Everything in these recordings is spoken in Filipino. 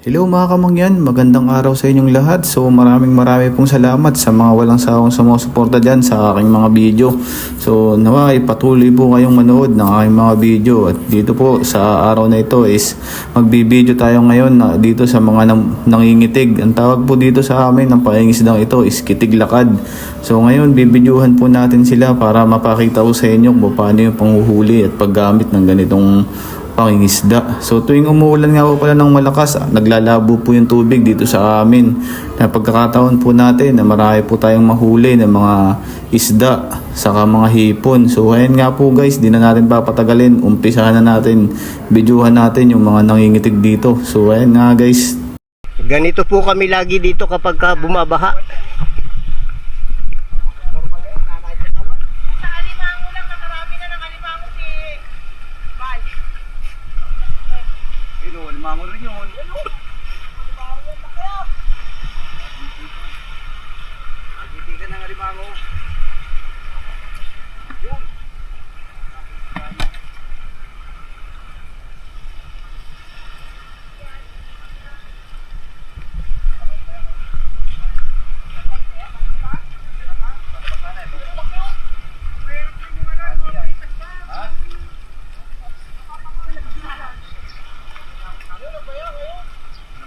Hello mga kamangyan, magandang araw sa inyong lahat. So maraming pong salamat sa mga walang sawang sumusuporta dyan sa aking mga video. So naway patuloy po kayong manood ng aking mga video. At dito po sa araw na ito is magbibideo tayo ngayon dito sa mga nangingitig. Ang tawag po dito sa amin ng pangingisdang ito is kitig lakad. So ngayon bibidyohan po natin sila para mapakita ko sa inyo kung paano yung panghuhuli at paggamit ng ganitong pangingisda. So tuwing umuulan nga po pala ng malakas, naglalabo po yung tubig dito sa amin. Na pagkakataon po natin na marami po tayong mahuli ng mga isda saka mga hipon. So ayan nga po guys, di na natin papatagalin. Umpisahan na natin, videohan natin yung mga nangingitig dito. So ayan nga guys. Ganito po kami lagi dito kapag bumabaha. Limango rin yun. Nagitigan ng limango. Yun.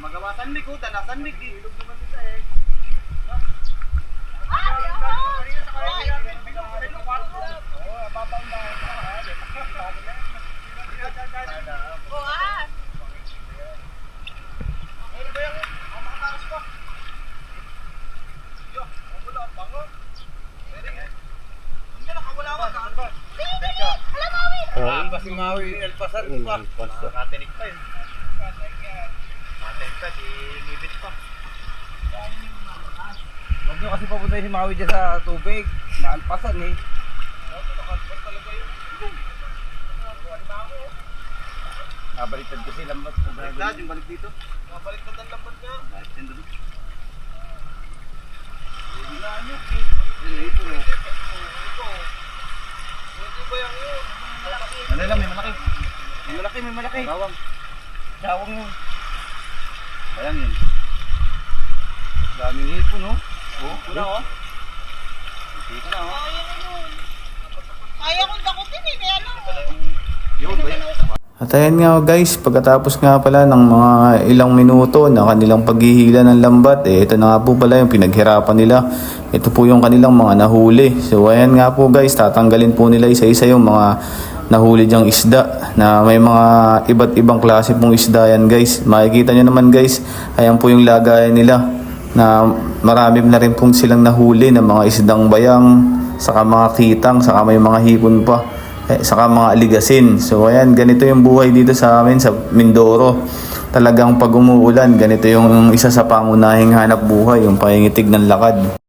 Magawa sandig ko, tanah sandig di ilog naman dito eh. Si Maui, El Pasar pa. Nakatinig pa yun. Nakatinig pa, di ngibit pa. Huwag nyo kasi papuntahin si Maui dyan sa tubig. Naalpasan eh. Nakalpas talaga yun. Nabaliktad kasi lambat. Baliktad, yung balik dito. Nabaliktad ang lambat nga. Baliktad doon. Hindi na nyo. Ito. Hindi ba yan yun? Ano lang, may malaki. May malaki. Bawang. Dawang yun. Ayan yun. Daming hipon no? Oo, Una oh. Dito na oh. Kaya kong dakutin eh, kaya lang. Yun ba yun? At ayan nga guys, pagkatapos nga pala ng mga ilang minuto na kanilang paghihila ng lambat, ito na nga po pala yung pinaghirapan nila. Ito po yung kanilang mga nahuli. So ayan nga po guys, tatanggalin po nila isa-isa yung mga nahuli diyang isda na may mga iba't ibang klase pong isda yan guys. Makikita nyo naman guys, ayan po yung lagayan nila na marami na rin pong silang nahuli ng mga isdang bayang, saka mga kitang, saka may mga hipon pa. Saka mga aligasin. So ayan, ganito yung buhay dito sa amin sa Mindoro. Talagang pag umuulan, ganito yung isa sa pangunahing hanap buhay, yung pangingitig ng lakad.